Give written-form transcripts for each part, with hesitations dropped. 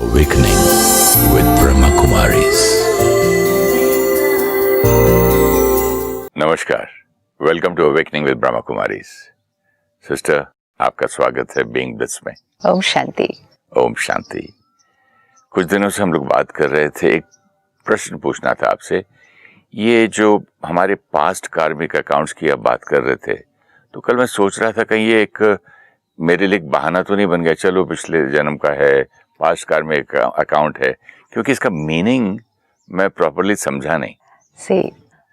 Awakening with Brahma Kumaris. नमस्कार, welcome to awakening with Brahma Kumaris. Sister, आपका स्वागत है बीइंग ब्लिस में। ओम शांति। ओम शांति। कुछ दिनों से हम लोग बात कर रहे थे, एक प्रश्न पूछना था आपसे। ये जो हमारे पास्ट कार्मिक अकाउंट्स की आप बात कर रहे थे, तो कल मैं सोच रहा था कहीं ये एक मेरे लिए एक बहाना तो नहीं बन गया, चलो पिछले जन्म का है, पास्ट कार्मिक अकाउंट है, क्योंकि इसका मीनिंग मैं प्रॉपर्ली समझा नहीं। से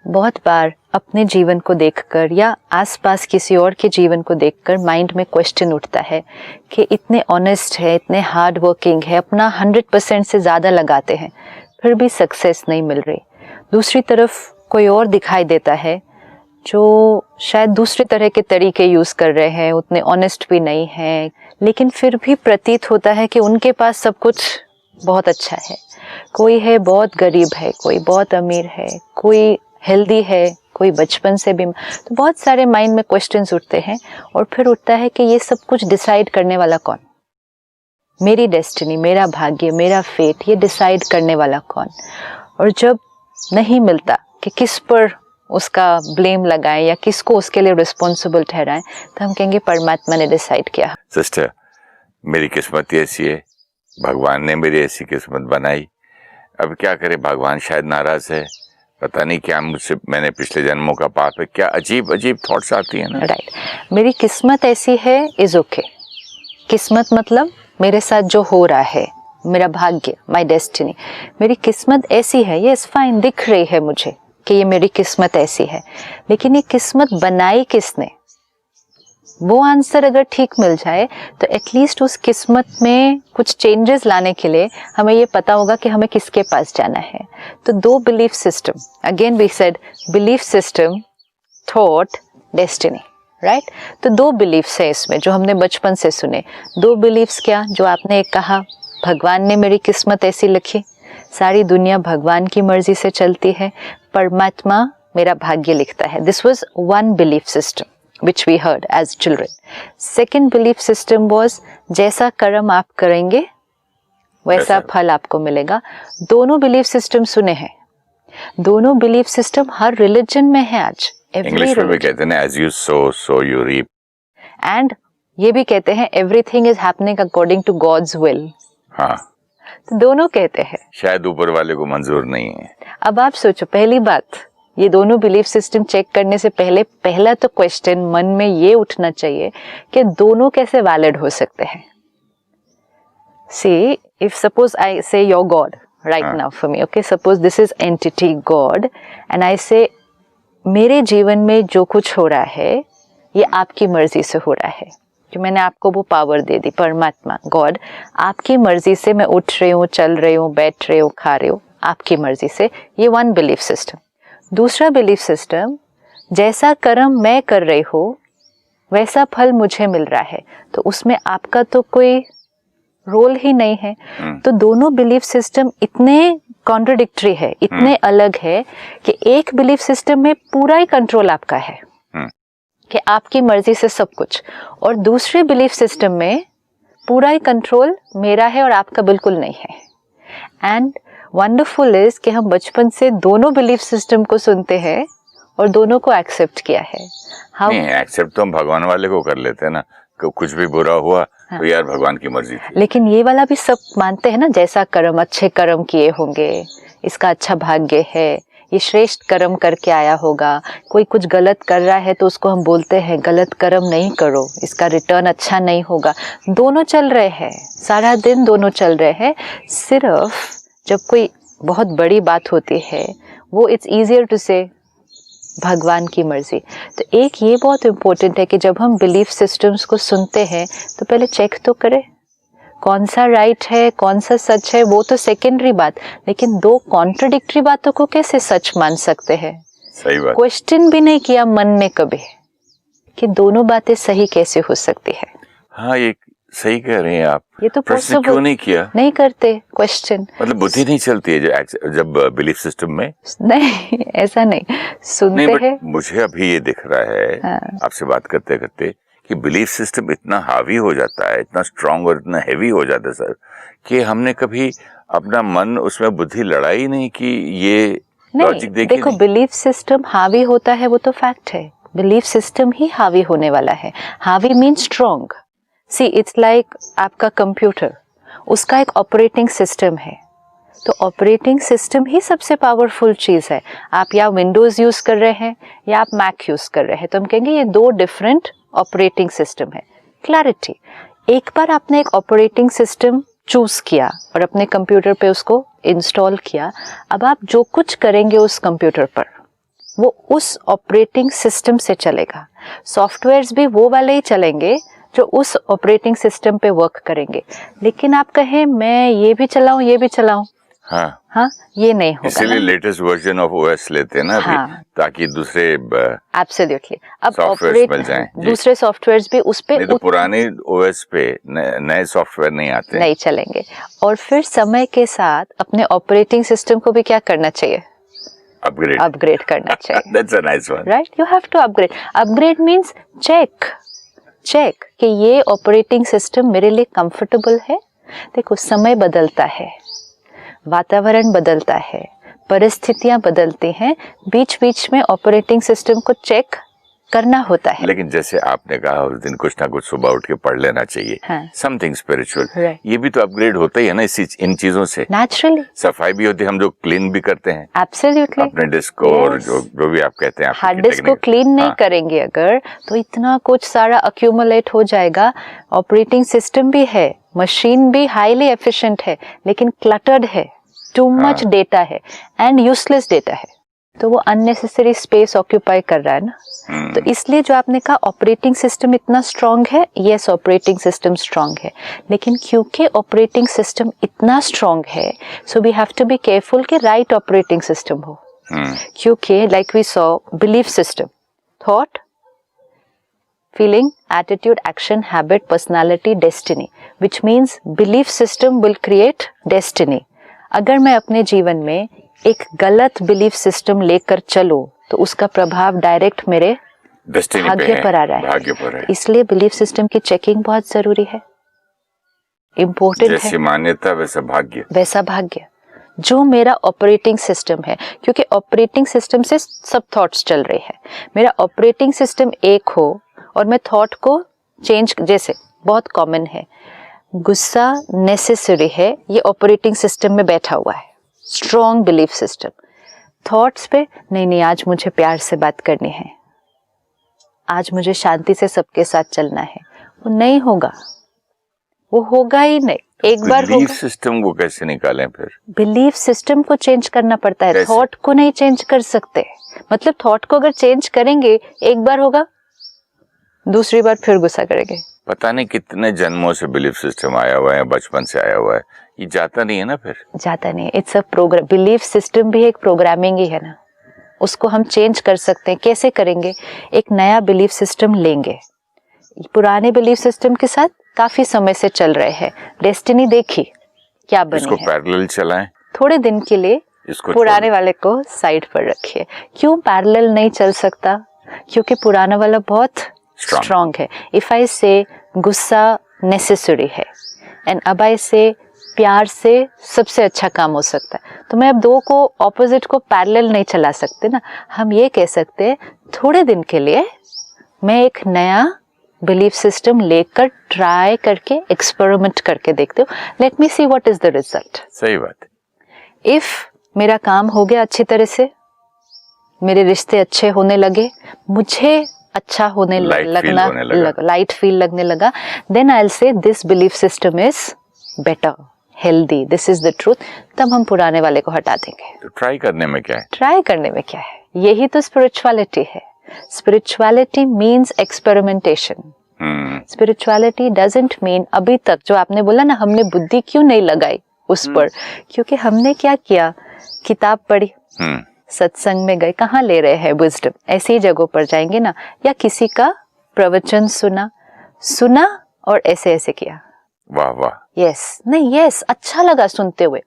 बहुत बार अपने जीवन को देखकर या आसपास किसी और के जीवन को देखकर माइंड में क्वेश्चन उठता है कि इतने ऑनेस्ट है, इतने हार्ड वर्किंग है, अपना 100% से ज़्यादा लगाते हैं, फिर भी सक्सेस नहीं मिल रही। दूसरी तरफ कोई और दिखाई देता है जो शायद दूसरे तरह के तरीके यूज़ कर रहे हैं, उतने ऑनेस्ट भी नहीं है, लेकिन फिर भी प्रतीत होता है कि उनके पास सब कुछ बहुत अच्छा है। कोई है बहुत गरीब है, कोई बहुत अमीर है, कोई हेल्दी है, कोई बचपन से भी। तो बहुत सारे माइंड में क्वेश्चंस उठते हैं और फिर उठता है कि ये सब कुछ डिसाइड करने वाला कौन? मेरी डेस्टिनी, मेरा भाग्य, मेरा फेट, ये डिसाइड करने वाला कौन? और जब नहीं मिलता कि किस पर उसका ब्लेम लगाएं या किसको उसके लिए रिस्पॉन्सिबल ठहराएं, तो हम कहेंगे परमात्मा ने डिसाइड किया। सिस्टर, मेरी किस्मत ऐसी है, भगवान ने मेरी ऐसी किस्मत बनाई, अब क्या करे, भगवान शायद नाराज है, पता नहीं क्या मुझसे, मैंने पिछले जन्मों का पाप है, क्या अजीब अजीब थॉट्स आती है ना। राइट, मेरी किस्मत ऐसी है इज ओके। किस्मत मतलब मेरे साथ जो हो रहा है, मेरा भाग्य, माई डेस्टिनी, मेरी किस्मत ऐसी है, ये फाइन, दिख रही है मुझे कि ये मेरी किस्मत ऐसी है, लेकिन ये किस्मत बनाई किसने? वो आंसर अगर ठीक मिल जाए तो एटलीस्ट उस किस्मत में कुछ चेंजेस लाने के लिए हमें ये पता होगा कि हमें किसके पास जाना है। तो दो belief system, again we said belief system, thought, destiny, right? तो दो बिलीफ्स है इसमें जो हमने बचपन से सुने। दो बिलीफ्स क्या? जो आपने एक कहा, भगवान ने मेरी किस्मत ऐसी लिखी, सारी दुनिया भगवान की मर्जी से चलती है, परमात्मा मेरा भाग्य लिखता है। This was one belief system which we heard as children. Second belief system was जैसा कर्म आप करेंगे वैसा फल आपको मिलेगा। दोनों बिलीफ सिस्टम सुने हैं, दोनों बिलीफ सिस्टम हर रिलीजन में है आज। इंग्लिश में भी कहते हैं as you sow so you reap, and ये भी कहते हैं everything is happening according to God's will। हाँ, तो दोनों कहते हैं, शायद ऊपर वाले को मंजूर नहीं है। अब आप सोचो, पहली बात, ये दोनों बिलीफ सिस्टम चेक करने से पहले पहला तो क्वेश्चन मन में ये उठना चाहिए कि दोनों कैसे वैलिड हो सकते हैं। See, if suppose I say your God right now for me, okay, suppose this is entity God and I say मेरे जीवन में जो कुछ हो रहा है ये आपकी मर्जी से हो रहा है, जो मैंने आपको वो पावर दे दी, परमात्मा, गॉड, आपकी मर्जी से मैं उठ रही हूँ, चल रही हूँ, बैठ रही हूँ, खा रही हूँ, आपकी मर्जी से। ये वन बिलीफ सिस्टम। दूसरा बिलीफ सिस्टम, जैसा कर्म मैं कर रही हूँ वैसा फल मुझे मिल रहा है, तो उसमें आपका तो कोई रोल ही नहीं है। तो दोनों बिलीफ सिस्टम इतने कॉन्ट्रडिक्टरी है, इतने अलग है कि एक बिलीफ सिस्टम में पूरा ही कंट्रोल आपका है कि आपकी मर्जी से सब कुछ, और दूसरे बिलीफ सिस्टम में पूरा ही कंट्रोल मेरा है और आपका बिल्कुल नहीं है। एंड वंडरफुल इज कि हम बचपन से दोनों बिलीफ सिस्टम को सुनते हैं और दोनों को एक्सेप्ट किया है। हम एक्सेप्ट तो हम भगवान वाले को कर लेते हैं ना, कुछ भी बुरा हुआ तो यार भगवान की मर्जी थी। लेकिन ये वाला भी सब मानते हैं ना, जैसा कर्म, अच्छे कर्म किए होंगे, इसका अच्छा भाग्य है, ये श्रेष्ठ कर्म करके आया होगा। कोई कुछ गलत कर रहा है तो उसको हम बोलते हैं गलत कर्म नहीं करो, इसका रिटर्न अच्छा नहीं होगा। दोनों चल रहे हैं, सारा दिन दोनों चल रहे हैं। सिर्फ जब कोई बहुत बड़ी बात होती है वो इट्स ईजियर टू से भगवान की मर्जी। तो एक ये बहुत इम्पोर्टेंट है कि जब हम बिलीफ सिस्टम्स को सुनते हैं तो पहले चेक तो करें कौन सा राइट है, कौन सा सच है, वो तो सेकेंडरी बात, लेकिन दो कॉन्ट्रडिक्टरी बातों को कैसे सच मान सकते हैं? सही बात। क्वेश्चन भी नहीं किया मन में कभी कि दोनों बातें सही कैसे हो सकती है। हाँ, ये सही कह रहे हैं आप। ये तो प्रश्न क्यों नहीं किया? नहीं करते क्वेश्चन, मतलब बुद्धि नहीं चलती है जब बिलीफ सिस्टम में? नहीं, ऐसा नहीं सुनते हैं। मुझे अभी ये दिख रहा है आपसे बात करते करते कि बिलीफ सिस्टम इतना हावी हो जाता है, इतना स्ट्रांग और इतना हैवी हो जाता है सर, कि हमने कभी अपना मन उसमें बुद्धि लड़ाई नहीं कि ये लॉजिक नहीं, देखो बिलीफ सिस्टम हावी होता है वो तो फैक्ट है, बिलीफ सिस्टम ही हावी होने वाला है। हावी mean strong. See it's like आपका कंप्यूटर, उसका एक ऑपरेटिंग सिस्टम है, तो ऑपरेटिंग सिस्टम ही सबसे पावरफुल चीज है। आप या विंडोज यूज कर रहे हैं या आप मैक यूज कर रहे हैं, तो हम कहेंगे ये दो डिफरेंट ऑपरेटिंग सिस्टम है। क्लैरिटी, एक बार आपने एक ऑपरेटिंग सिस्टम चूज किया और अपने कंप्यूटर पे उसको इंस्टॉल किया, अब आप जो कुछ करेंगे उस कंप्यूटर पर वो उस ऑपरेटिंग सिस्टम से चलेगा। सॉफ्टवेयर्स भी वो वाले ही चलेंगे जो उस ऑपरेटिंग सिस्टम पे वर्क करेंगे। लेकिन आप कहें मैं ये भी चलाऊं ये भी चलाऊं, हाँ ये नहीं होगा। इसीलिए लेटेस्ट वर्जन ऑफ ओएस लेते हैं ना अभी, हाँ, ताकि दूसरे एब्सोल्युटली अब सॉफ्टवेयर्स मिल जाएं। दूसरे सॉफ्टवेयर्स भी उस पे तो पुराने ओएस पे नए सॉफ्टवेयर नहीं आते, नहीं चलेंगे। और फिर समय के साथ अपने ऑपरेटिंग सिस्टम को भी क्या करना चाहिए, अपग्रेड करना चाहिए। That's a nice one. Right? You have to upgrade. Upgrade means check कि ये ऑपरेटिंग सिस्टम मेरे लिए कंफर्टेबल है। देखो समय बदलता है, वातावरण बदलता है, परिस्थितियां बदलती हैं, बीच बीच में ऑपरेटिंग सिस्टम को चेक करना होता है। लेकिन जैसे आपने कहा उस दिन कुछ ना कुछ सुबह उठ के पढ़ लेना चाहिए, समथिंग स्पिरिचुअल, ये भी तो अपग्रेड होता ही है ना इन चीजों से। नेचुरली सफाई भी होती है, हम जो क्लीन भी करते हैं एब्सोल्युटली अपने डिस्क को, और जो भी आप कहते हैं हार्ड डिस्क को क्लीन नहीं करेंगे अगर, तो इतना कुछ सारा अक्यूमुलेट हो जाएगा। ऑपरेटिंग सिस्टम भी है, मशीन भी हाईली एफिशिएंट है, लेकिन क्लटर्ड है, टू मच डेटा है एंड यूजलेस डेटा है, तो वो अननेसेसरी स्पेस ऑक्यूपाई कर रहा है ना। तो इसलिए जो आपने कहा ऑपरेटिंग सिस्टम इतना स्ट्रांग है, यस ऑपरेटिंग सिस्टम स्ट्रांग है, लेकिन क्योंकि ऑपरेटिंग सिस्टम इतना स्ट्रांग है, so we have to be careful कि राइट ऑपरेटिंग सिस्टम हो। क्योंकि like we saw belief system, thought, feeling, attitude, action, habit, personality, destiny, which means belief system will create destiny. अगर मैं अपने जीवन में एक गलत बिलीफ सिस्टम लेकर चलूं, तो उसका प्रभाव डायरेक्ट मेरे भाग्य पर आ रहा है। इसलिए बिलीफ सिस्टम की चेकिंग बहुत जरूरी है, इम्पोर्टेंट है। जैसी मान्यता वैसा भाग्य जो मेरा ऑपरेटिंग सिस्टम है, क्योंकि ऑपरेटिंग सिस्टम से सब थॉट्स चल रहे हैं। मेरा ऑपरेटिंग सिस्टम एक हो और मैं थॉट को चेंज, जैसे बहुत कॉमन है गुस्सा नेसेसरी है, ये ऑपरेटिंग सिस्टम में बैठा हुआ है, स्ट्रॉन्ग बिलीफ सिस्टम। थॉट्स पे नहीं आज मुझे प्यार से बात करनी है, आज मुझे शांति से सबके साथ चलना है, वो नहीं होगा, वो होगा ही नहीं। एक बार होगा। बिलीफ सिस्टम को कैसे निकालें फिर? बिलीफ सिस्टम को चेंज करना पड़ता है, थॉट को नहीं चेंज कर सकते। मतलब थॉट को अगर चेंज करेंगे, एक बार होगा, दूसरी बार फिर गुस्सा करेंगे। पता नहीं कितने जन्मों से बिलीफ सिस्टम आया हुआ है, बचपन से आया हुआ है, ये जाता नहीं है ना, फिर जाता नहीं है। It's a program, belief system भी एक प्रोग्रामिंग ही है ना, उसको हम चेंज कर सकते हैं। कैसे करेंगे? एक नया बिलीफ सिस्टम लेंगे, पुराने बिलीफ सिस्टम के साथ काफी समय से चल रहे हैं, डेस्टिनी देखी क्या बनी इसको है, पैरेलल चलाएं थोड़े दिन के लिए, इसको पुराने वाले को साइड पर रखिए। क्यों पैरेलल नहीं चल सकता? क्योंकि पुराना वाला बहुत स्ट्रॉन्ग है। इफ आई से गुस्सा नेसेसरी है एंड अब आई से प्यार से सबसे अच्छा काम हो सकता है, तो मैं अब दो को ऑपोजिट को पैरेलल नहीं चला सकते ना। हम ये कह सकते हैं थोड़े दिन के लिए मैं एक नया बिलीफ सिस्टम लेकर ट्राई करके एक्सपेरिमेंट करके देखते हो, let me see what is the result. सही बात। इफ मेरा काम हो गया अच्छी तरह से, मेरे रिश्ते अच्छे होने लगे, मुझे अच्छा होने लगना, लाइट फील लगने लगा, then I will say this belief system is better, healthy, this is the truth. तब हम पुराने वाले को हटा देंगे। तो ट्राई करने में क्या है? ट्राई करने में क्या है? यही तो स्पिरिचुअलिटी है। Spirituality means experimentation. Spirituality doesn't mean, अभी तक जो आपने बोला ना, हमने बुद्धि क्यों नहीं लगाई उस पर, क्योंकि हमने क्या किया, किताब पढ़ी, सत्संग में गए, कहाँ ले रहे हैं विजडम, ऐसी जगहों पर जाएंगे ना, या किसी का प्रवचन सुना और ऐसे ऐसे किया, वाह वाह। यस, नहीं यस, अच्छा लगा सुनते हुए।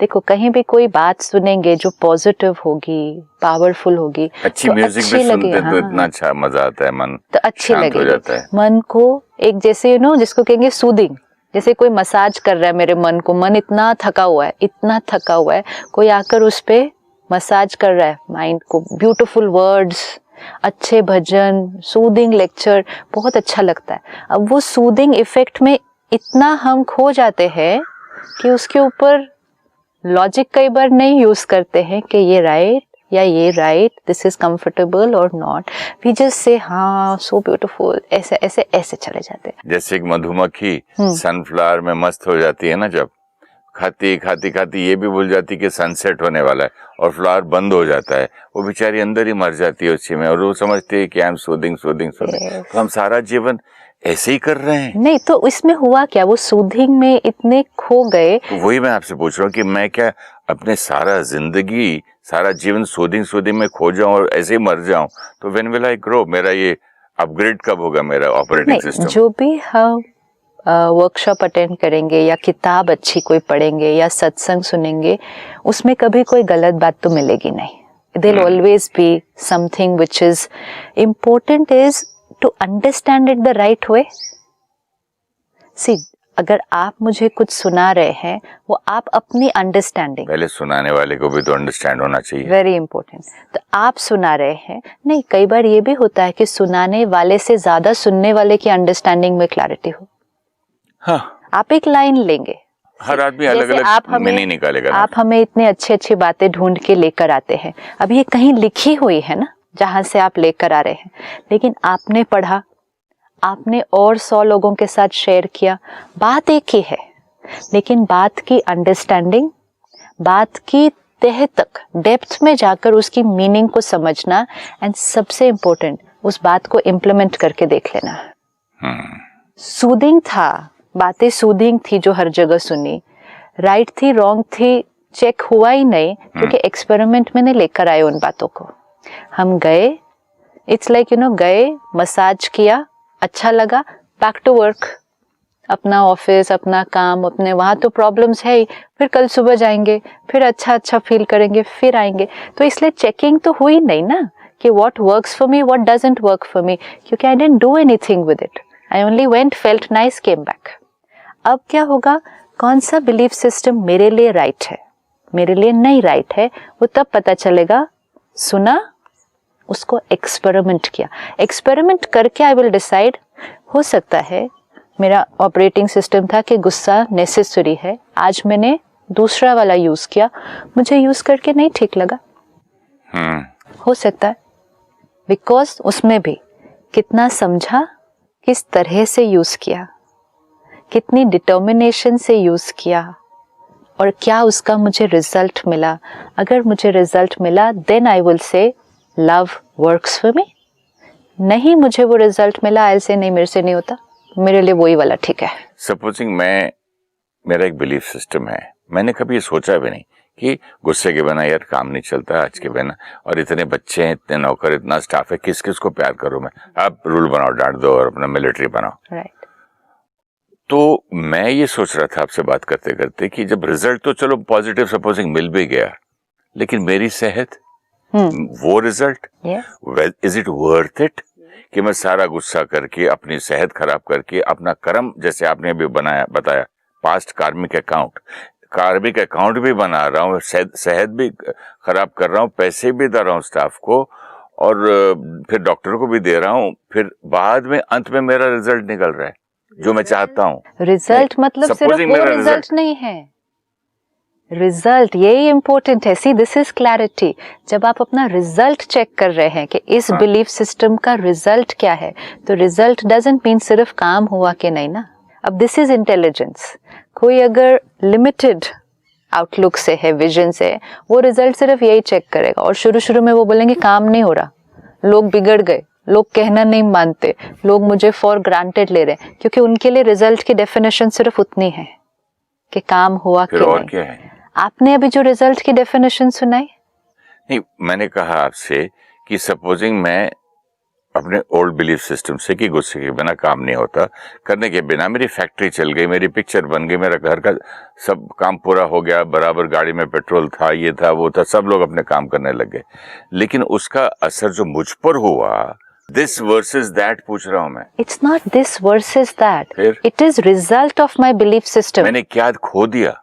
देखो कहीं भी कोई बात सुनेंगे जो पॉजिटिव होगी, पावरफुल होगी, अच्छी तो म्यूजिक अच्छी भी लगे। सुनते तो हाँ, इतना अच्छा मजा आता है, मन तो अच्छी शांत हो लगेगी। जाता है। मन को एक जैसे जिसको कहेंगे सूदिंग, जैसे कोई मसाज कर रहा है मेरे मन को, मन इतना थका हुआ है, इतना थका हुआ है, कोई आकर उस पे मसाज कर रहा है माइंड को, ब्यूटीफुल वर्ड्स, अच्छे भजन, सूदिंग लेक्चर, बहुत अच्छा लगता है। अब वो सूदिंग इफेक्ट में इतना हम खो जाते हैं कि उसके ऊपर लॉजिक कई बार नहीं यूज करते हैं कि ये राइट या ये राइट, दिस इज कंफर्टेबल और नॉट, वी जस्ट से हाँ सो ब्यूटीफुल, ऐसे ऐसे ऐसे चले जाते हैं। जैसे एक मधुमक्खी सनफ्लावर में मस्त हो जाती है ना, जब खाती खाती खाती ये भी भूल जाती कि सनसेट होने वाला है और फ्लावर बंद हो जाता है, वो बेचारी अंदर ही मर जाती है उसी में, और वो समझती है कि I am soothing soothing soothing. तो हम सारा जीवन ऐसे ही कर रहे हैं। नहीं तो इसमें हुआ क्या, वो सूदिंग में इतने खो गए। तो वही मैं आपसे पूछ रहा हूँ कि मैं क्या अपने सारा जिंदगी सारा जीवन सूदिंग सूदिंग में खो जाऊं और ऐसे ही मर जाऊं, तो व्हेन विल आई ग्रो, मेरा ये अपग्रेड कब होगा मेरा ऑपरेटिंग सिस्टम? जो भी हम वर्कशॉप अटेंड करेंगे या किताब अच्छी कोई पढ़ेंगे या सत्संग सुनेंगे, उसमें कभी कोई गलत बात तो मिलेगी नहीं। There'll always be something which is important is to understand it the right way. See, अगर आप मुझे कुछ सुना रहे हैं, वो आप अपनी अंडरस्टैंडिंग, पहले सुनाने वाले को भी तो अंडरस्टैंड होना चाहिए। Very important. तो आप सुना रहे हैं, नहीं कई बार ये भी होता है कि सुनाने वाले से ज्यादा सुनने वाले की अंडरस्टैंडिंग में क्लैरिटी हो। हाँ, आप एक लाइन लेंगे, हर आदमी अलग अलग मीनिंग निकालेगा। आप हमें इतने अच्छी अच्छी बातें ढूंढ के लेकर आते हैं, अब ये कहीं लिखी हुई है ना जहां से आप लेकर आ रहे हैं, लेकिन आपने पढ़ा, आपने और 100 लोगों के साथ शेयर किया, बात एक ही है, लेकिन बात की अंडरस्टैंडिंग, बात की तह तक डेप्थ में जाकर उसकी मीनिंग को समझना, एंड सबसे इम्पोर्टेंट उस बात को इम्प्लीमेंट करके देख लेना। सूदिंग था, बातें सूदिंग थी जो हर जगह सुनी, राइट थी रॉन्ग थी चेक हुआ ही नहीं, क्योंकि एक्सपेरिमेंट में नहीं लेकर आए उन बातों को। हम गए, इट्स लाइक गए, मसाज किया, अच्छा लगा, बैक टू वर्क, अपना ऑफिस, अपना काम, अपने वहां तो प्रॉब्लम्स है ही, फिर कल सुबह जाएंगे, फिर अच्छा फील करेंगे, फिर आएंगे। तो इसलिए चेकिंग तो हुई नहीं ना कि what works for me, what doesn't work for me, क्योंकि I didn't do anything with it, I only went, felt nice, came back. अब क्या होगा, कौन सा बिलीफ सिस्टम मेरे लिए राइट है, मेरे लिए नहीं राइट है, वो तब पता चलेगा। सुना, उसको एक्सपेरिमेंट किया, एक्सपेरिमेंट करके आई विल डिसाइड। हो सकता है मेरा ऑपरेटिंग सिस्टम था कि गुस्सा नेसेसरी है, आज मैंने दूसरा वाला यूज किया, मुझे यूज करके नहीं ठीक लगा, हो सकता है, बिकॉज उसमें भी कितना समझा, किस तरह से यूज किया, कितनी डिटर्मिनेशन से यूज किया, और क्या उसका मुझे रिजल्ट मिला। अगर मुझे रिजल्ट मिला, then I will say love works for me. नहीं मुझे वो रिजल्ट मिला, आई से नहीं, मेरे से नहीं होता, मेरे लिए वही वाला ठीक है। सपोजिंग मेरा एक बिलीफ सिस्टम है, मैंने कभी ये सोचा भी नहीं कि गुस्से के बिना यार काम नहीं चलता आज के बिना, और इतने बच्चे हैं, इतने नौकर, इतना स्टाफ है, किस किस को प्यार करूं मैं, आप रूल बनाओ, डांट दो और अपना मिलिट्री बनाओ। राइट। तो मैं ये सोच रहा था आपसे बात करते करते कि जब रिजल्ट तो चलो पॉजिटिव सपोजिंग मिल भी गया, लेकिन मेरी सेहत, वो result, is it worth it कि मैं सारा गुस्सा करके अपनी सेहत खराब करके अपना कर्म, जैसे आपने अभी बताया पास्ट कार्मिक अकाउंट भी बना रहा हूँ, सेहत भी खराब कर रहा हूँ, पैसे भी दे रहा हूँ स्टाफ को, और फिर डॉक्टर को भी दे रहा हूँ, फिर बाद में अंत में मेरा रिजल्ट निकल रहा है जो मैं चाहता हूँ। रिजल्ट मतलब सिर्फ वो रिजल्ट नहीं है, रिजल्ट यही इंपॉर्टेंट है। सी, दिस इज क्लैरिटी। जब आप अपना रिजल्ट चेक कर रहे हैं कि इस बिलीफ सिस्टम का रिजल्ट क्या है, तो रिजल्ट डजंट मीन सिर्फ काम हुआ कि नहीं ना। अब दिस इज इंटेलिजेंस। कोई अगर लिमिटेड आउटलुक से है, विजन से, वो रिजल्ट सिर्फ यही चेक करेगा, और शुरू शुरू में वो बोलेंगे काम नहीं हो रहा, लोग बिगड़ गए, लोग कहना नहीं मानते, लोग मुझे फॉर ग्रांटेड ले रहे हैं, क्योंकि उनके लिए रिजल्ट की डेफिनेशन सिर्फ उतनी है कि काम हुआ कि नहीं। क्या है? आपने अभी जो रिजल्ट की डेफिनेशन सुनाई, नहीं, मैंने कहा आपसे कि सपोजिंग मैं अपने ओल्ड बिलीफ सिस्टम से कि गुस्से के बिना काम नहीं होता, करने के बिना मेरी फैक्ट्री चल गई, मेरी पिक्चर बन गई, मेरा घर का सब काम पूरा हो गया, बराबर गाड़ी में पेट्रोल था, ये था वो था, सब लोग अपने काम करने लग गए। लेकिन उसका असर जो मुझ पर हुआ, दिस वर्सेस दैट पूछ रहा हूं मैं। It's not this versus that, फिर? It is result of my belief system. मैंने क्या खो दिया?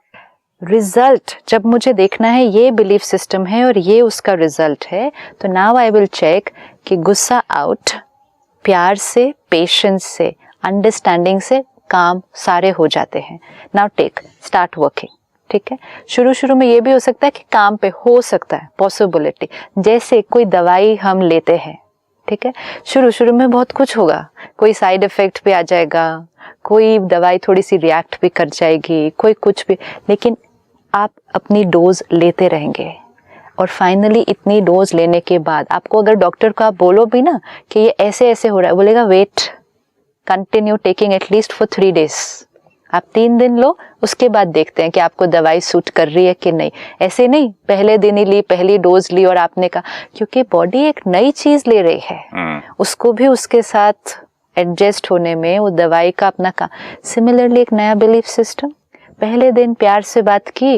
रिजल्ट, जब मुझे देखना है ये बिलीफ सिस्टम है और ये उसका रिजल्ट है, तो नाउ आई विल चेक कि गुस्सा आउट, प्यार से, पेशेंस से, अंडरस्टैंडिंग से काम सारे हो जाते हैं। Now take start working. ठीक है, शुरू में ये भी हो सकता है कि काम पे हो सकता है, पॉसिबिलिटी, जैसे कोई दवाई हम लेते हैं, ठीक है, शुरू में बहुत कुछ होगा, कोई साइड इफेक्ट भी आ जाएगा, कोई दवाई थोड़ी सी रिएक्ट भी कर जाएगी, कोई कुछ भी, लेकिन आप अपनी डोज लेते रहेंगे और फाइनली इतनी डोज लेने के बाद आपको अगर डॉक्टर को आप बोलो भी ना कि ये ऐसे ऐसे हो रहा है, बोलेगा wait, continue taking at least for 3 days। आप 3 दिन लो, उसके बाद देखते हैं कि आपको दवाई सूट कर रही है कि नहीं। ऐसे नहीं पहले दिन ही ली, पहली डोज ली और आपने कहा, क्योंकि बॉडी एक नई चीज ले रही है, उसको भी उसके साथ एडजस्ट होने में वो दवाई का अपना काम। सिमिलरली एक नया बिलीफ सिस्टम, पहले दिन प्यार से बात की,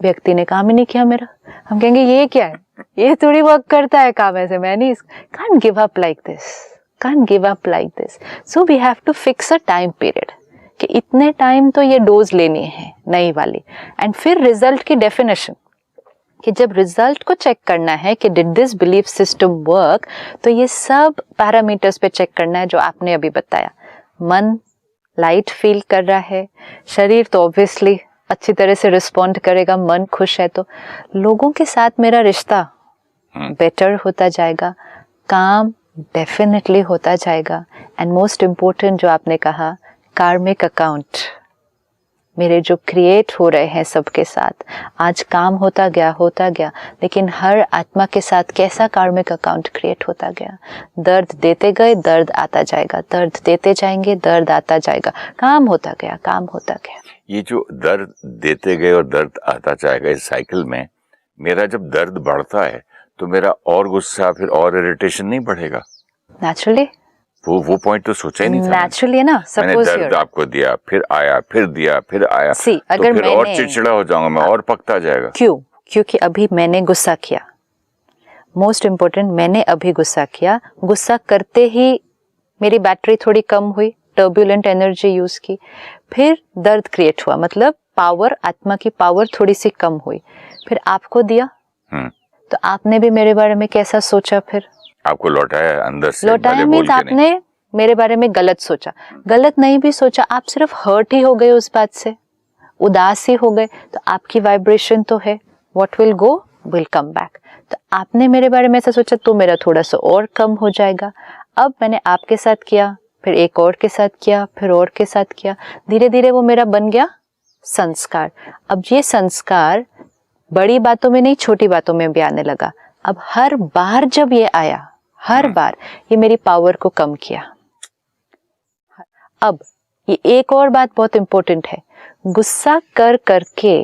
व्यक्ति ने काम ही नहीं किया मेरा, हम कहेंगे ये क्या है, ये थोड़ी वर्क करता है काम ऐसे, मैं नहीं, can't give up like this, can't give up like this। So we have to fix a time period कि इतने टाइम तो ये डोज लेनी है नई वाली। एंड फिर रिजल्ट की डेफिनेशन कि जब रिजल्ट को चेक करना है कि did this belief system work, तो ये सब पैरामीटर्स पे चेक करना है जो आपने अभी बताया। मन लाइट फील कर रहा है, शरीर तो ऑब्वियसली अच्छी तरह से रिस्पॉन्ड करेगा, मन खुश है, तो लोगों के साथ मेरा रिश्ता बेटर होता जाएगा, काम डेफिनेटली होता जाएगा, एंड मोस्ट इम्पोर्टेंट जो आपने कहा, कार्मिक अकाउंट मेरे जो क्रिएट हो रहे हैं सबके साथ, आज काम होता गया, लेकिन हर आत्मा के साथ कैसा कार्मिक अकाउंट क्रिएट होता गया। दर्द देते गए, दर्द आता जाएगा, दर्द देते जाएंगे, दर्द आता जाएगा, काम होता गया। ये जो दर्द देते गए और दर्द आता जाएगा, इस साइकिल में मेरा जब दर्द बढ़ता है तो मेरा और गुस्सा, फिर और इरिटेशन नहीं बढ़ेगा? नेचुरली, वो पॉइंट तो सोचा ही नहीं था। नेचुरली है ना, मैंने दर्द आपको दिया, फिर आया, फिर दिया, फिर आया, See, तो अगर फिर और चिड़चिड़ा हो जाऊंगा मैं, और पकता जाएगा। क्यों? क्योंकि अभी मैंने गुस्सा किया, मोस्ट इम्पोर्टेंट, मैंने अभी गुस्सा किया, गुस्सा करते ही मेरी बैटरी थोड़ी कम हुई, टर्बुलेंट एनर्जी यूज की, फिर दर्द क्रिएट हुआ, मतलब पावर, आत्मा की पावर थोड़ी सी कम हुई, फिर आपको दिया, तो आपने भी मेरे बारे में कैसा सोचा, फिर आपको लौटाया अंदर से, लौटाया मीन्स आपने मेरे बारे में गलत सोचा, गलत नहीं भी सोचा, आप सिर्फ हर्ट ही हो गए उस बात से, उदास ही हो गए, तो आपकी वाइब्रेशन तो है, what will go will come back. तो आपने मेरे बारे में ऐसा सोचा तो मेरा थोड़ा सा और कम हो जाएगा। अब मैंने आपके साथ किया, फिर एक और के साथ किया, फिर और के साथ किया, धीरे धीरे वो मेरा बन गया संस्कार। अब ये संस्कार बड़ी बातों में नहीं, छोटी बातों में भी आने लगा। अब हर बार जब ये आया, हर बार ये मेरी पावर को कम किया। अब ये एक और बात बहुत इंपॉर्टेंट है, गुस्सा कर करके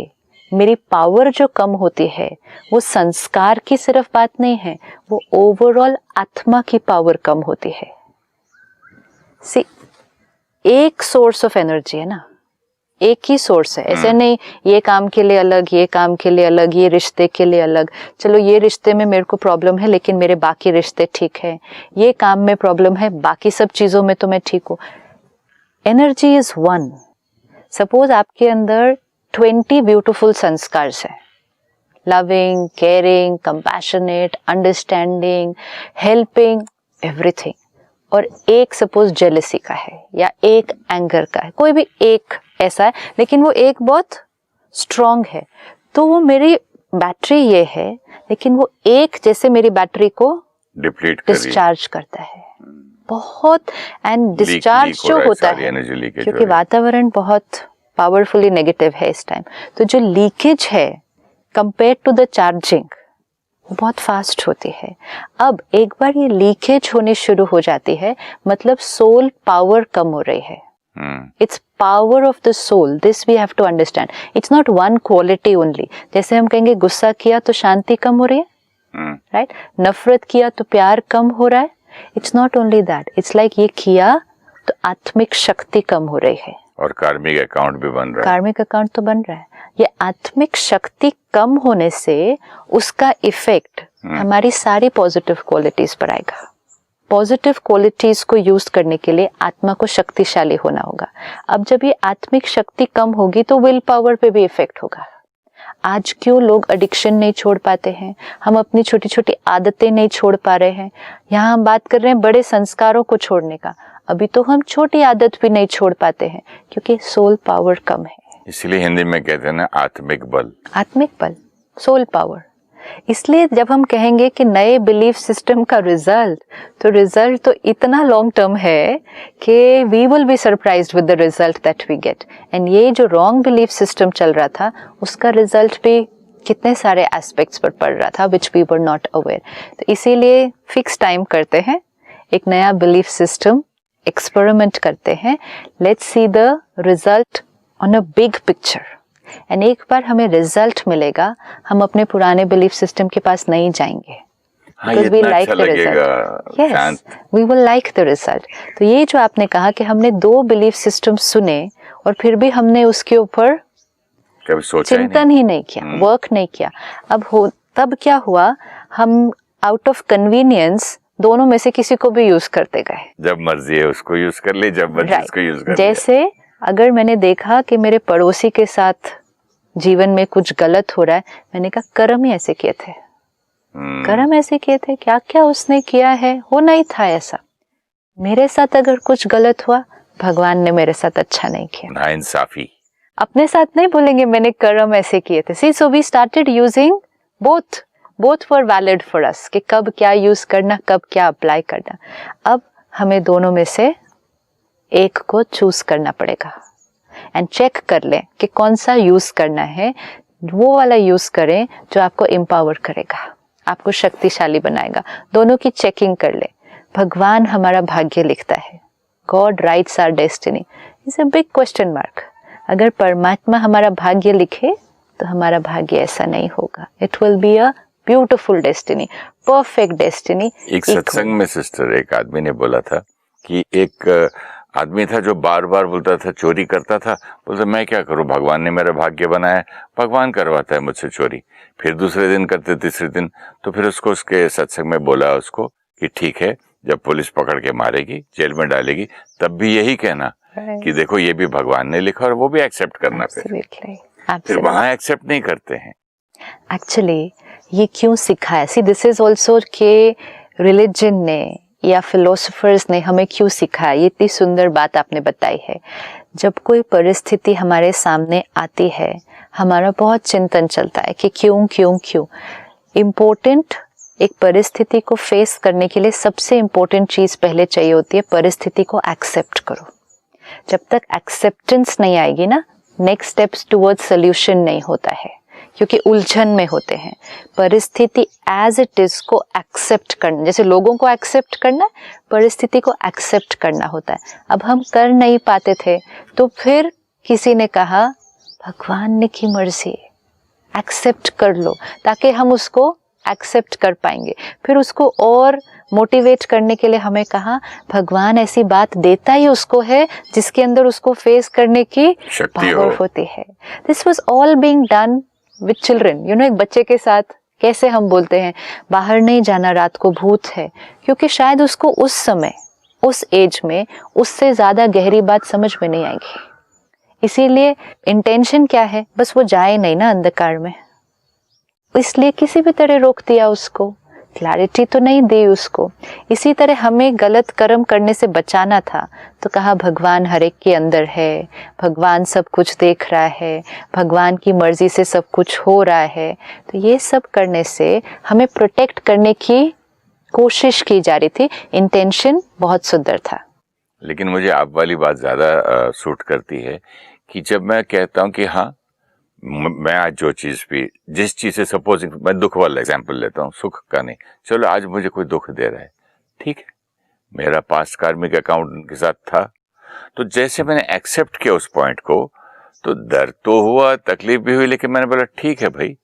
मेरी पावर जो कम होती है, वो संस्कार की सिर्फ बात नहीं है, वो ओवरऑल आत्मा की पावर कम होती है। सी, एक सोर्स ऑफ एनर्जी है ना, एक ही सोर्स है, ऐसे नहीं ये काम के लिए अलग, ये काम के लिए अलग, ये रिश्ते के लिए अलग, चलो ये रिश्ते में मेरे को प्रॉब्लम है लेकिन मेरे बाकी रिश्ते ठीक है, ये काम में प्रॉब्लम है, बाकी सब चीजों में तो मैं ठीक हूँ। Energy is one. सपोज आपके अंदर 20 ब्यूटीफुल संस्कार है, loving, caring, compassionate, understanding, helping, everything, और एक सपोज जेलसी का है या एक एंगर का है, कोई भी एक ऐसा है, लेकिन वो एक बहुत स्ट्रॉन्ग है, तो वो मेरी बैटरी ये है, लेकिन वो एक जैसे मेरी बैटरी को डिस्चार्ज करता है बहुत, एंड डिस्चार्ज जो होता है क्योंकि वातावरण बहुत पावरफुली नेगेटिव है इस टाइम, तो जो लीकेज है कंपेयर टू द चार्जिंग वो बहुत फास्ट होती है। अब एक बार ये लीकेज होनी शुरू हो जाती है, मतलब सोल पावर कम हो रही है। It's power of the soul, this we have to understand. It's not one quality only. जैसे हम कहेंगे गुस्सा किया तो शांति कम हो रही है, राइट? नफरत किया तो प्यार कम हो रहा है, it's not only that, it's like ये किया तो आत्मिक शक्ति कम हो रही है और कार्मिक अकाउंट भी बन रहा है। कार्मिक अकाउंट तो बन रहा है। ये आत्मिक शक्ति कम होने से उसका इफेक्ट हमारी सारी पॉजिटिव क्वालिटीज पर आएगा। पॉजिटिव क्वालिटीज को यूज करने के लिए आत्मा को शक्तिशाली होना होगा। अब जब ये आत्मिक शक्ति कम होगी तो विल पावर पे भी इफेक्ट होगा। आज क्यों लोग एडिक्शन नहीं छोड़ पाते हैं, हम अपनी छोटी छोटी आदतें नहीं छोड़ पा रहे हैं। यहाँ हम बात कर रहे हैं बड़े संस्कारों को छोड़ने का, अभी तो हम छोटी आदत भी नहीं छोड़ पाते हैं क्योंकि सोल पावर कम है। इसलिए हिंदी में कहते हैं ना आत्मिक बल, आत्मिक बल, सोल पावर। इसलिए जब हम कहेंगे कि नए बिलीफ सिस्टम का रिजल्ट, तो रिजल्ट तो इतना लॉन्ग टर्म है कि we will be surprised with the result that we get. And ये जो रॉन्ग बिलीफ सिस्टम चल रहा था उसका रिजल्ट भी कितने सारे एस्पेक्ट्स पर पड़ रहा था which we were not aware. तो इसीलिए फिक्स टाइम करते हैं, एक नया बिलीफ सिस्टम एक्सपेरिमेंट करते हैं, let's see the result on a big picture. And एक बार हमें रिजल्ट मिलेगा, हम अपने पुराने बिलीफ सिस्टम के पास नहीं जाएंगे। हाँ, ये we इतना like अच्छा the लगेगा, Yes, शांत। we will like the result। तो ये जो आपने कहा कि हमने 2 बिलीफ सिस्टम सुने और फिर भी हमने उसके ऊपर कभी सोचा चिंतन ही नहीं किया, वर्क नहीं किया। तब क्या हुआ, हम आउट ऑफ कन्वीनियंस दोनों में से किसी को भी यूज करते गए। जब मर्जी है उसको यूज कर ले, जब मर्जी उसको यूज कर ले। जैसे अगर मैंने देखा कि मेरे पड़ोसी के साथ जीवन में कुछ गलत हो रहा है, मैंने कहा कर्म ही ऐसे किए थे, कर्म ऐसे किए थे, क्या क्या उसने किया है, होना ही था ऐसा। मेरे साथ अगर कुछ गलत हुआ, भगवान ने मेरे साथ अच्छा नहीं किया। नाइंसाफी अपने साथ नहीं बोलेंगे मैंने कर्म ऐसे किए थे। See, so we started using both were valid for us कि कब क्या यूज करना, कब क्या अप्लाई करना। अब हमें दोनों में से एक को चूज करना पड़ेगा एंड चेक कर लें कि कौन सा यूज करना है। वो वाला यूज करें जो आपको एम्पावर करेगा, आपको शक्तिशाली बनाएगा। दोनों की चेकिंग कर ले। भगवान हमारा भाग्य लिखता है, God writes our destiny. It's a big question mark. अगर परमात्मा हमारा भाग्य लिखे तो हमारा भाग्य ऐसा नहीं होगा। It will be a beautiful destiny, perfect destiny. एक सत्संग में सिस्टर, एक आदमी ने बोला था कि एक आदमी था जो बार बार बोलता था, चोरी करता था, बोलता मैं क्या करूं, भगवान ने मेरा भाग्य बनाया, भगवान करवाता है मुझसे चोरी। फिर दूसरे दिन करते, तीसरे दिन, तो फिर उसको उसके सत्संग में बोला उसको कि ठीक है, जब पुलिस पकड़ के मारेगी, जेल में डालेगी, तब भी यही कहना कि देखो ये भी भगवान ने लिखा और वो भी एक्सेप्ट करना। फिर वहां एक्सेप्ट नहीं करते हैं। एक्चुअली ये क्यों सिखाया, सी दिस इज ऑल्सो के रिलीजन ने या फिलोसोफर्स ने हमें क्यों सिखाया। ये इतनी सुंदर बात आपने बताई है। जब कोई परिस्थिति हमारे सामने आती है, हमारा बहुत चिंतन चलता है कि क्यों क्यों क्यों। इम्पोर्टेंट, एक परिस्थिति को फेस करने के लिए सबसे इम्पोर्टेंट चीज पहले चाहिए होती है, परिस्थिति को एक्सेप्ट करो। जब तक एक्सेप्टेंस नहीं आएगी ना, नेक्स्ट स्टेप्स टुवर्ड्स सोल्यूशन नहीं होता है, क्योंकि उलझन में होते हैं। परिस्थिति एज इट इज को एक्सेप्ट करना, जैसे लोगों को एक्सेप्ट करना, परिस्थिति को एक्सेप्ट करना होता है। अब हम कर नहीं पाते थे, तो फिर किसी ने कहा भगवान ने की मर्जी, एक्सेप्ट कर लो, ताकि हम उसको एक्सेप्ट कर पाएंगे। फिर उसको और मोटिवेट करने के लिए हमें कहा भगवान ऐसी बात देता ही उसको है जिसके अंदर उसको फेस करने की पावर होती है। This was all being done with children. You know, एक बच्चे के साथ कैसे हम बोलते हैं बाहर नहीं जाना, रात को भूत है, क्योंकि शायद उसको उस समय, उस एज में उससे ज्यादा गहरी बात समझ में नहीं आएगी। इसीलिए इंटेंशन क्या है, बस वो जाए नहीं ना अंधकार में, इसलिए किसी भी तरह रोक दिया उसको, क्लैरिटी तो नहीं दी उसको। इसी तरह हमें गलत कर्म करने से बचाना था, तो कहा भगवान हर एक के अंदर है, भगवान सब कुछ देख रहा है, भगवान की मर्जी से सब कुछ हो रहा है। तो ये सब करने से हमें प्रोटेक्ट करने की कोशिश की जा रही थी। इंटेंशन बहुत सुंदर था। लेकिन मुझे आप वाली बात ज्यादा सूट करती है कि जब मैं कहता हूँ कि हाँ, मैं आज जो चीज भी, जिस चीज से, सपोजिंग मैं दुख वाला एग्जांपल लेता हूँ, सुख का नहीं, चलो आज मुझे कोई दुख दे रहा है, ठीक है, मेरा पास्ट कार्मिक अकाउंट उनके साथ था, तो जैसे मैंने एक्सेप्ट किया उस पॉइंट को, तो दर्द तो हुआ, तकलीफ भी हुई, लेकिन मैंने बोला ठीक है भाई,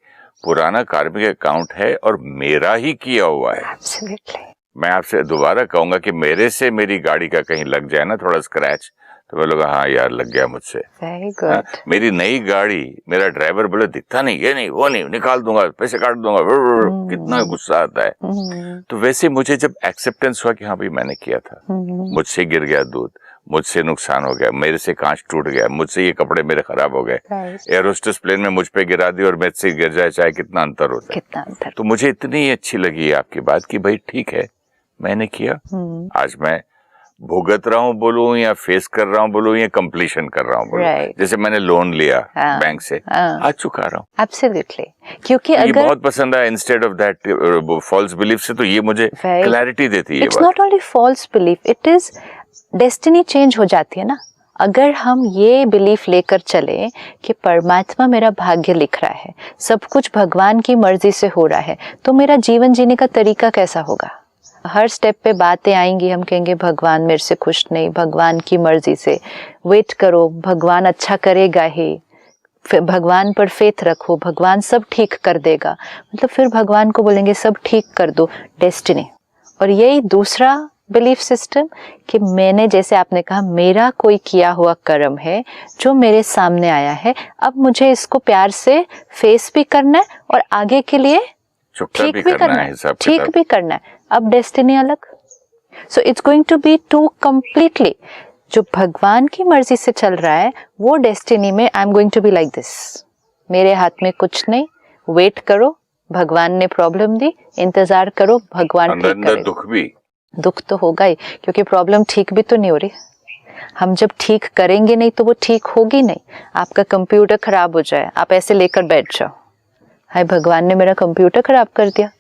पुराना कार्मिक अकाउंट है और मेरा ही किया हुआ है। Absolutely. मैं आपसे दोबारा कहूंगा कि मेरे से मेरी गाड़ी का कहीं लग जाए ना थोड़ा स्क्रैच, तो मैं लोग हाँ यार लग गया मुझसे। Very good. मेरी नई गाड़ी, मेरा ड्राइवर बोले दिखता नहीं, ये नहीं वो नहीं, निकाल दूंगा, पैसे काट दूंगा, कितना गुस्सा आता है। तो वैसे मुझे जब एक्सेप्टेंस हुआ कि हाँ भाई मैंने किया था, मुझसे गिर गया दूध, मुझसे नुकसान हो गया, मेरे से कांच टूट गया, मुझसे ये कपड़े मेरे खराब हो गए, एयर होस्टेस प्लेन में मुझ पे गिरा दी और मेरे से गिर जाए, चाहे कितना अंतर होता है, कितना अंतर। तो मुझे इतनी अच्छी लगी आपकी बात कि भाई ठीक है मैंने किया, आज मैं भुगत रहा हूँ बोलूं या फेस कर रहा हूँ बोलूं या कंप्लीशन कर रहा हूँ बोलूं, जैसे मैंने लोन लिया बैंक से, आज चुका रहा हूँ। एब्सोल्युटली, क्योंकि ये अगर बहुत पसंद है, instead of that false belief से, तो ये मुझे क्लैरिटी देती है। It's not only false belief, it is destiny change हो जाती है ना। अगर हम ये बिलीफ लेकर चले कि परमात्मा मेरा भाग्य लिख रहा है, सब कुछ भगवान की मर्जी से हो रहा है, तो मेरा जीवन जीने का तरीका कैसा होगा। हर स्टेप पे बातें आएंगी, हम कहेंगे भगवान मेरे से खुश नहीं, भगवान की मर्जी से वेट करो, भगवान अच्छा करेगा ही, फिर भगवान पर फेथ रखो, भगवान सब ठीक कर देगा। मतलब फिर भगवान को बोलेंगे सब ठीक कर दो, डेस्टिनी। और यही दूसरा बिलीफ सिस्टम कि मैंने, जैसे आपने कहा, मेरा कोई किया हुआ कर्म है जो मेरे सामने आया है, अब मुझे इसको प्यार से फेस भी करना है और आगे के लिए ठीक भी करना है, ठीक भी करना है। अब डेस्टिनी अलग। So it's going to be to completely, जो भगवान की मर्जी से चल रहा है वो डेस्टिनी में I am going to be like this, मेरे हाथ में कुछ नहीं, वेट करो, भगवान ने प्रॉब्लम दी, इंतजार करो, भगवान ठीक करेगा। दुख तो होगा ही, क्योंकि प्रॉब्लम ठीक भी तो नहीं हो रही। हम जब ठीक करेंगे नहीं तो वो ठीक होगी नहीं। आपका कंप्यूटर खराब हो जाए, आप ऐसे लेकर बैठ जाओ, हाय भगवान ने मेरा कंप्यूटर खराब कर दिया,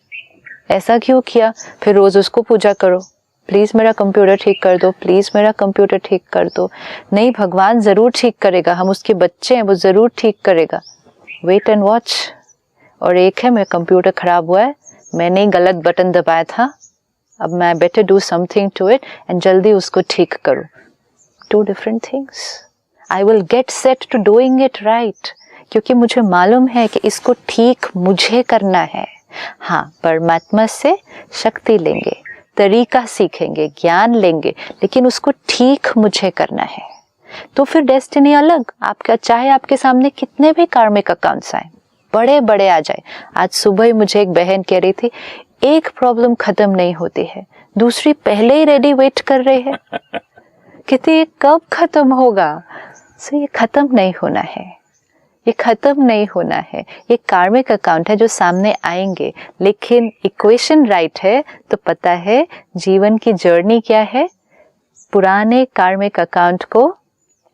ऐसा क्यों किया, फिर रोज उसको पूजा करो, प्लीज मेरा कंप्यूटर ठीक कर दो, प्लीज मेरा कंप्यूटर ठीक कर दो। नहीं, भगवान जरूर ठीक करेगा, हम उसके बच्चे हैं, वो जरूर ठीक करेगा, वेट एंड वॉच। और एक है मेरा कंप्यूटर खराब हुआ है, मैंने गलत बटन दबाया था, अब मैं better do something to it and जल्दी उसको ठीक करो। Two different things. I will get set to doing it right, क्योंकि मुझे मालूम है कि इसको ठीक मुझे करना है। हाँ, परमात्मा से शक्ति लेंगे, तरीका सीखेंगे, ज्ञान लेंगे, लेकिन उसको ठीक मुझे करना है। तो फिर डेस्टिनी अलग। आपका चाहे आपके सामने कितने भी कार्मिक अकाउंट्स आए, बड़े बड़े आ जाए। आज सुबह ही मुझे एक बहन कह रही थी, एक प्रॉब्लम खत्म नहीं होती है, दूसरी पहले ही रेडी वेट कर रही है कहती है कब खत्म होगा। सो ये खत्म नहीं होना है, ये खत्म नहीं होना है। ये कार्मिक अकाउंट है जो सामने आएंगे, लेकिन इक्वेशन राइट है तो पता है जीवन की जर्नी क्या है। पुराने कार्मिक अकाउंट को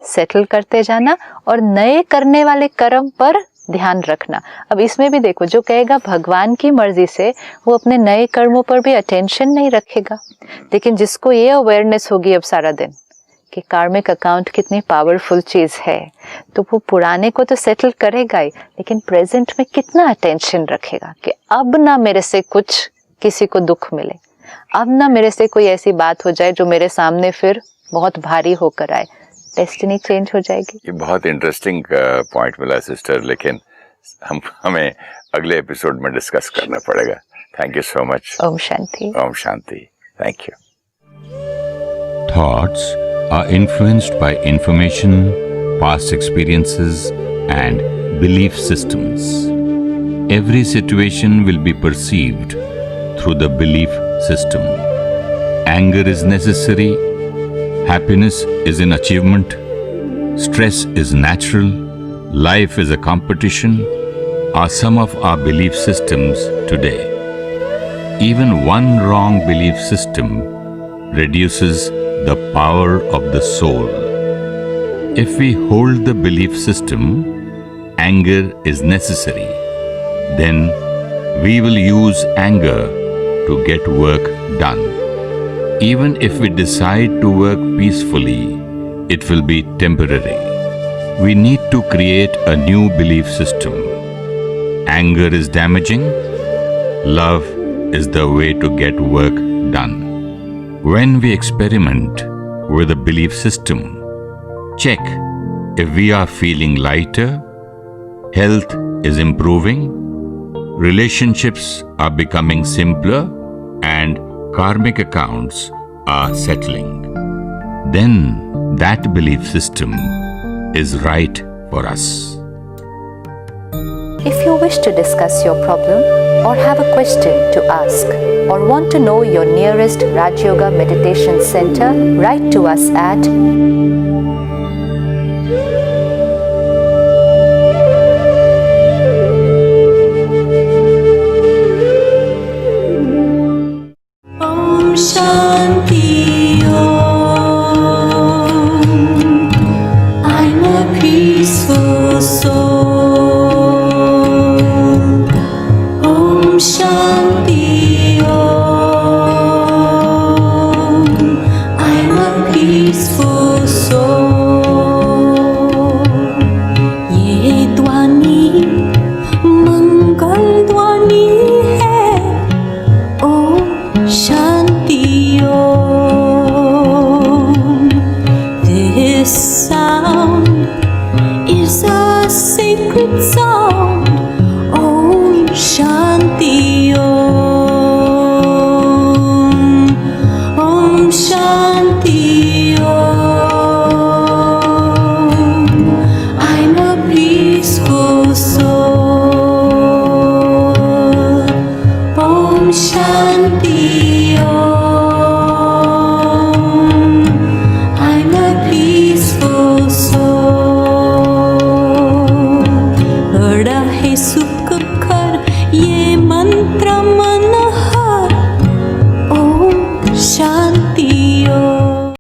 सेटल करते जाना और नए करने वाले कर्म पर ध्यान रखना। अब इसमें भी देखो, जो कहेगा भगवान की मर्जी से, वो अपने नए कर्मों पर भी अटेंशन नहीं रखेगा। लेकिन जिसको ये अवेयरनेस होगी अब सारा दिन कि कार्मिक अकाउंट कितनी पावरफुल चीज है, तो वो पुराने को तो सेटल करेगा ही, लेकिन प्रेजेंट में कितना अटेंशन रखेगा कि अब ना मेरे से कुछ किसी को दुख मिले, अब ना मेरे से कोई ऐसी बात हो जाए जो मेरे सामने फिर बहुत भारी होकर आए। डेस्टिनी चेंज हो जाएगी। ये बहुत इंटरेस्टिंग पॉइंट मिला सिस्टर, लेकिन हमें अगले एपिसोड में डिस्कस करना पड़ेगा। Thank you so much. ओम शांति। ओम शांति। Thank you. Thoughts are influenced by information, past experiences, and belief systems. Every situation will be perceived through the belief system. Anger is necessary. Happiness is an achievement. Stress is natural. Life is a competition are some of our belief systems today. Even one wrong belief system reduces the power of the soul. If we hold the belief system, anger is necessary, then we will use anger to get work done. Even if we decide to work peacefully, it will be temporary. We need to create a new belief system. Anger is damaging. Love is the way to get work done. When we experiment with a belief system, check if we are feeling lighter, health is improving, relationships are becoming simpler, and karmic accounts are settling, then that belief system is right for us. If you wish to discuss your problem or have a question to ask or want to know your nearest Raj Yoga Meditation Center, write to us at